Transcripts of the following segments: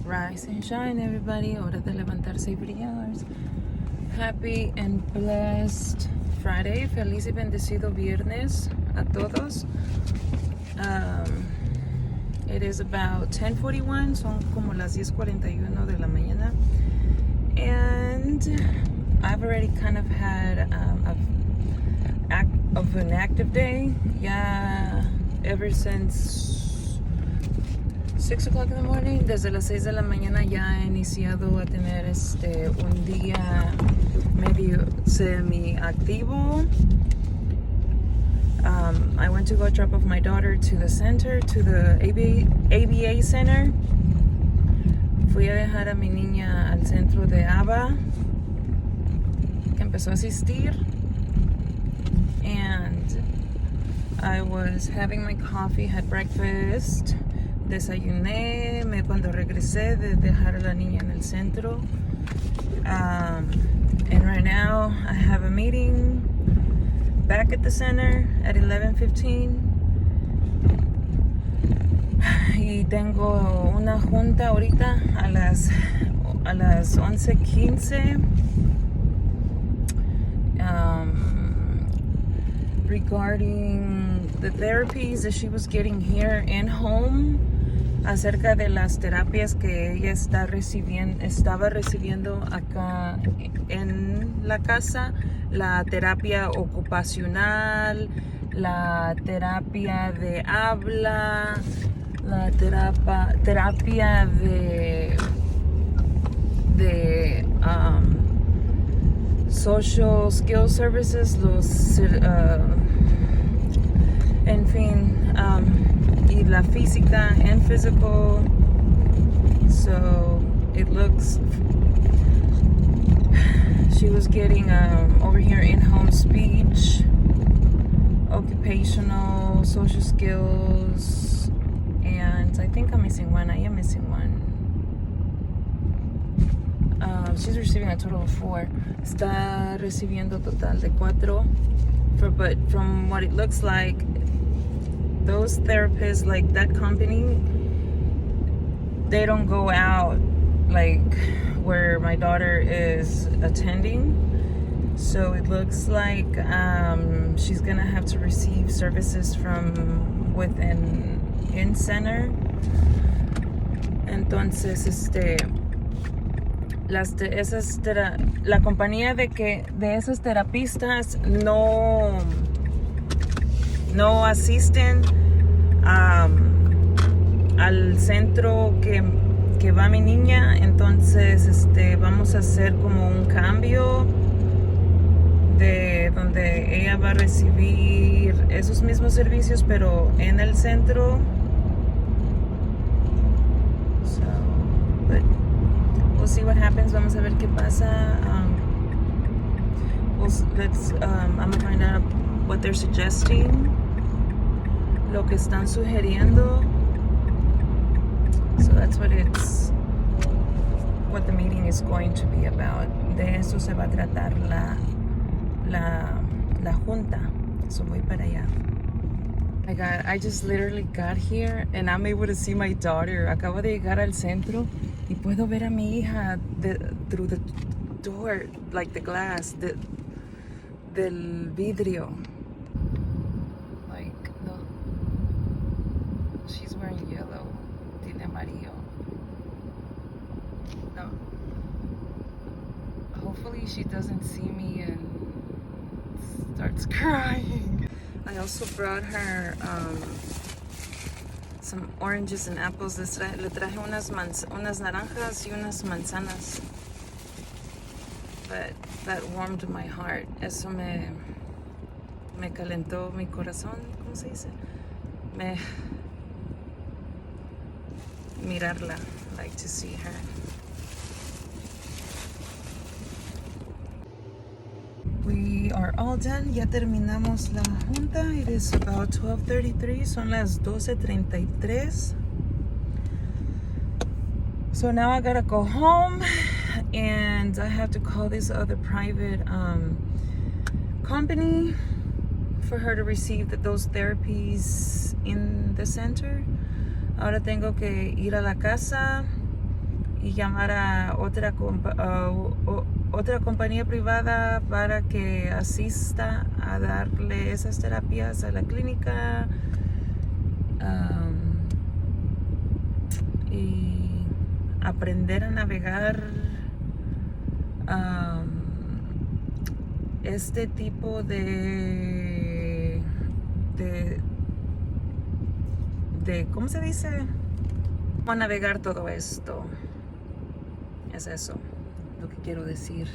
Rise and shine, everybody. Hora de levantarse y brillar. Happy and blessed Friday. Feliz y bendecido viernes a todos. It is about 10:41. Son como las 10:41 de la mañana. And I've already kind of had an active day. Yeah, ever since 6 o'clock in the morning, desde las 6 de la mañana ya he iniciado a tener un día medio semi-activo. I went to go drop off my daughter to the center, to the ABA center. Fui a dejar a mi niña al centro de ABA, que empezó a asistir. And I was having my coffee, had breakfast. Desayuné, cuando regresé de dejar a la niña en el centro. And right now I have a meeting back at the center at 11:15. Y tengo una junta ahorita a las 11:15. Regarding the therapies that she was getting here in home, acerca de las terapias que ella estaba recibiendo acá en la casa, la terapia ocupacional, la terapia de habla, la terapia de social skills services, en fin, y la física and physical. So it looks, she was getting over here in-home speech, occupational, social skills, and I think I'm missing one. I am missing one. She's receiving a total of 4. Está recibiendo total de 4. But from what it looks like, those therapists, like that company, they don't go out like where my daughter is attending. So it looks like she's gonna have to receive services from within in-center. Entonces, la compañía de esas terapistas no asisten al centro que va mi niña. Entonces vamos a hacer como un cambio de donde ella va a recibir esos mismos servicios, pero en el centro. We'll see what happens. Vamos a ver qué pasa. I'm gonna find out what they're suggesting, lo que están sugiriendo. So that's what the meeting is going to be about. De eso se va a tratar la junta. So voy para allá. I just literally got here and I'm able to see my daughter. Acabo de llegar al centro y puedo ver a mi hija through the door, like the glass, del vidrio. Like, no. She's wearing yellow. Tiene amarillo. No. Hopefully she doesn't see me and starts crying. I also brought her some oranges and apples. Le traje unas naranjas y unas manzanas. But that warmed my heart. Eso me calentó mi corazón. ¿Cómo se dice? Mirarla, like to see her. We are all done. Ya terminamos la junta. It is about 12:33. Son las 12:33. So now I gotta go home and I have to call this other private company for her to receive those therapies in the center. Ahora tengo que ir a la casa y llamar a otra compañía privada para que asista a darle esas terapias a la clínica, y aprender a navegar este tipo de ¿cómo se dice? Cómo navegar todo esto. Es eso lo que quiero decir.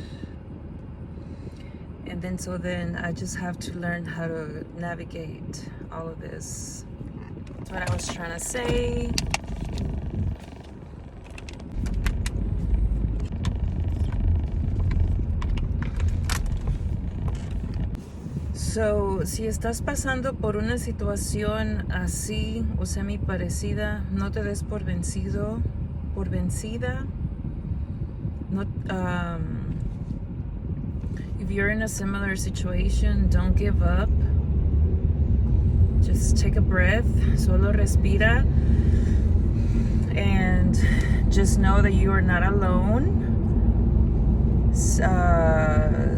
And then I just have to learn how to navigate all of this. That's what I was trying to say. So, si estás pasando por una situación así o semi parecida, no te des por vencida. No, if you're in a similar situation, don't give up. Just take a breath, solo respira, and just know that you are not alone.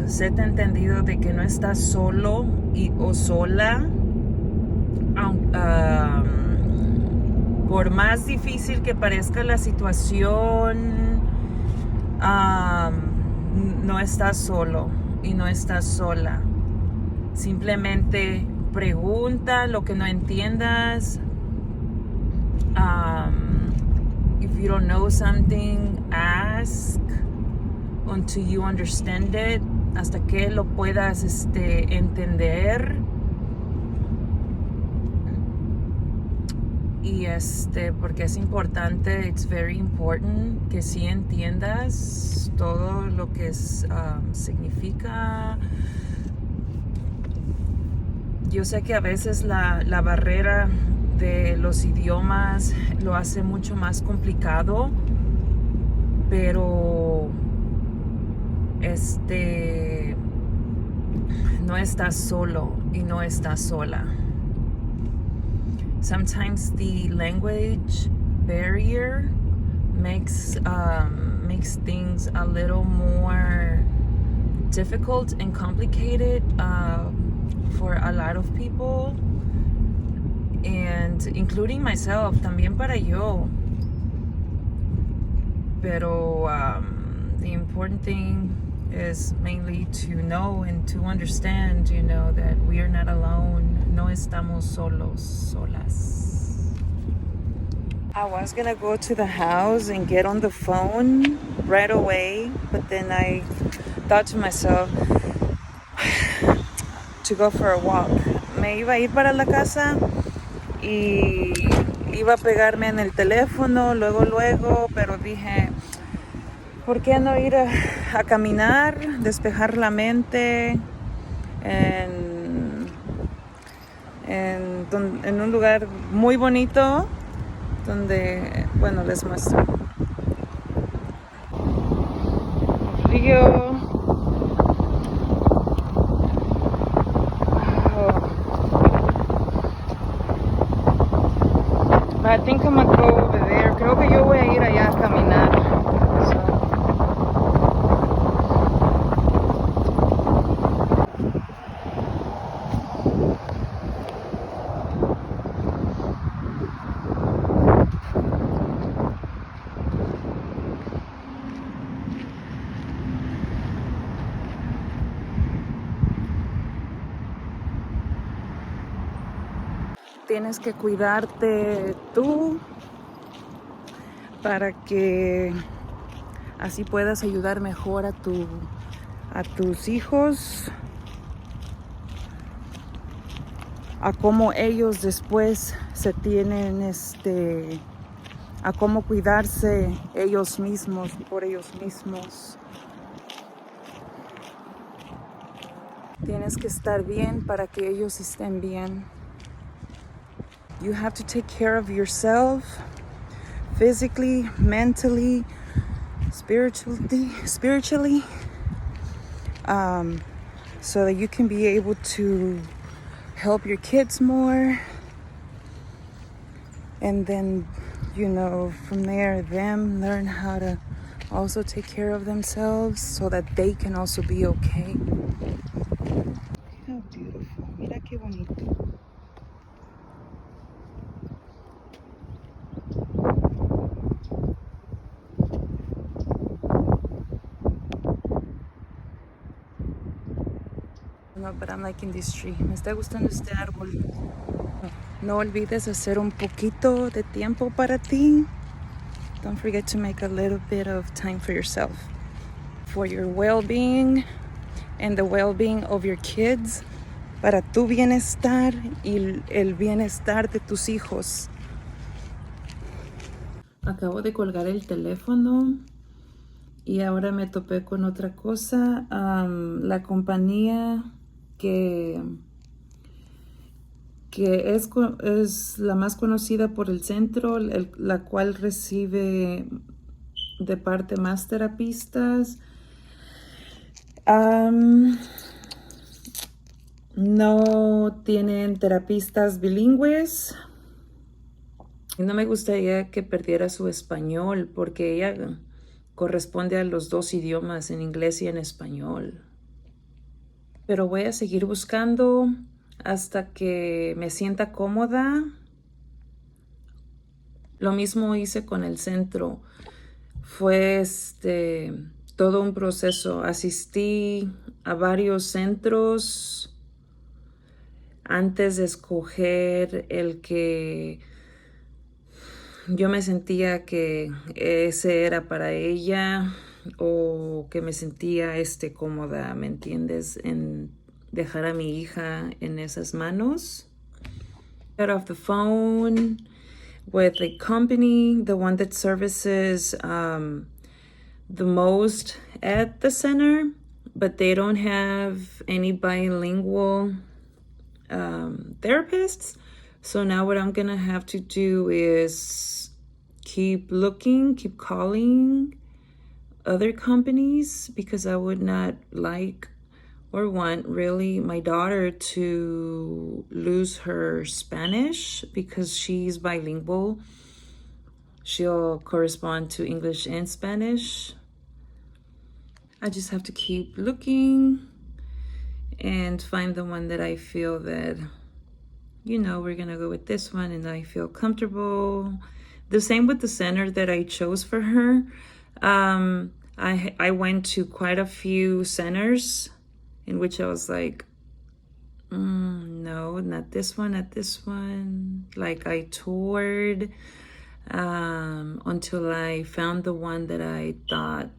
Séte entendido de que no estás solo o sola. Por más difícil que parezca la situación, no estás solo y no estás sola. Simplemente pregunta lo que no entiendas. If you don't know something, ask until you understand it, hasta que lo puedas entender. Y porque es importante, it's very important que sí entiendas todo lo que significa. Yo sé que a veces la barrera de los idiomas lo hace mucho más complicado, pero no estás solo y no estás sola. Sometimes the language barrier makes things a little more difficult and complicated for a lot of people, and including myself, también para yo. Pero the important thing is mainly to know and to understand, that we are not alone. No estamos solas. I was gonna go to the house and get on the phone right away, but then I thought to myself to go for a walk. Me iba a ir para la casa y iba a pegarme en el teléfono luego, pero dije, ¿por qué no ir a caminar, despejar la mente en un lugar muy bonito donde, bueno, les muestro. Frío. I think I'm gonna go over there. Creo que yo voy a ir allá a caminar. Tienes que cuidarte tú para que así puedas ayudar mejor a tus hijos, a cómo ellos después se tienen a cómo cuidarse ellos mismos por ellos mismos. Tienes que estar bien para que ellos estén bien. You have to take care of yourself physically, mentally, spiritually, so that you can be able to help your kids more, and then you know, from there, them learn how to also take care of themselves so that they can also be okay. How beautiful. Mira qué bonito. No, but I'm liking this tree. Me está gustando este árbol. No olvides hacer un poquito de tiempo para ti. Don't forget to make a little bit of time for yourself, for your well-being and the well-being of your kids, para tu bienestar y el bienestar de tus hijos. Acabo de colgar el teléfono y ahora me topé con otra cosa. La compañía que es la más conocida por el centro, la cual recibe de parte más terapistas. No tienen terapistas bilingües. No me gustaría que perdiera su español porque ella corresponde a los dos idiomas, en inglés y en español. Pero voy a seguir buscando hasta que me sienta cómoda. Lo mismo hice con el centro. Fue todo un proceso. Asistí a varios centros antes de escoger el que yo me sentía que ese era para ella o que me sentía cómoda, ¿me entiendes? En dejar a mi hija en esas manos. Got off the phone with a company, the one that services the most at the center, but they don't have any bilingual therapists. So now what I'm gonna have to do is keep looking, keep calling other companies, because I would not like or want really my daughter to lose her Spanish, because she's bilingual. She'll correspond to English and Spanish. I just have to keep looking and find the one that I feel that, you know, we're gonna go with this one and I feel comfortable. The same with the center that I chose for her. I went to quite a few centers in which I was like, no, not this one, not this one. Like I toured until I found the one that I thought,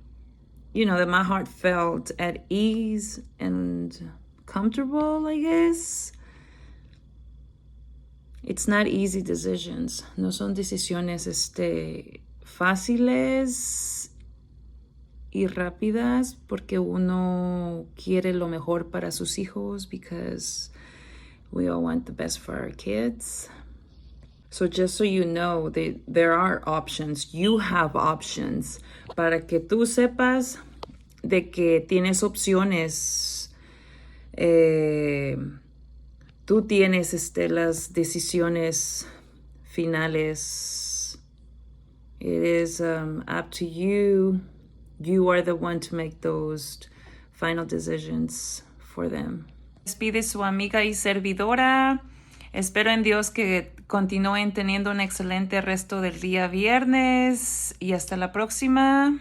you know, that my heart felt at ease and comfortable, I guess. It's not easy decisions. No son decisiones fáciles y rápidas, porque uno quiere lo mejor para sus hijos, because we all want the best for our kids. So just so you know, there are options. You have options, para que tú sepas de que tienes opciones. Tú tienes las decisiones finales. It is up to you. You are the one to make those final decisions for them. Despide su amiga y servidora. Espero en Dios que continúen teniendo un excelente resto del día viernes y hasta la próxima.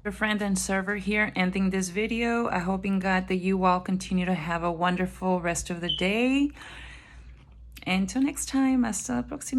Your friend and server here, ending this video. I hope in God that you all continue to have a wonderful rest of the day. Until next time, hasta la próxima.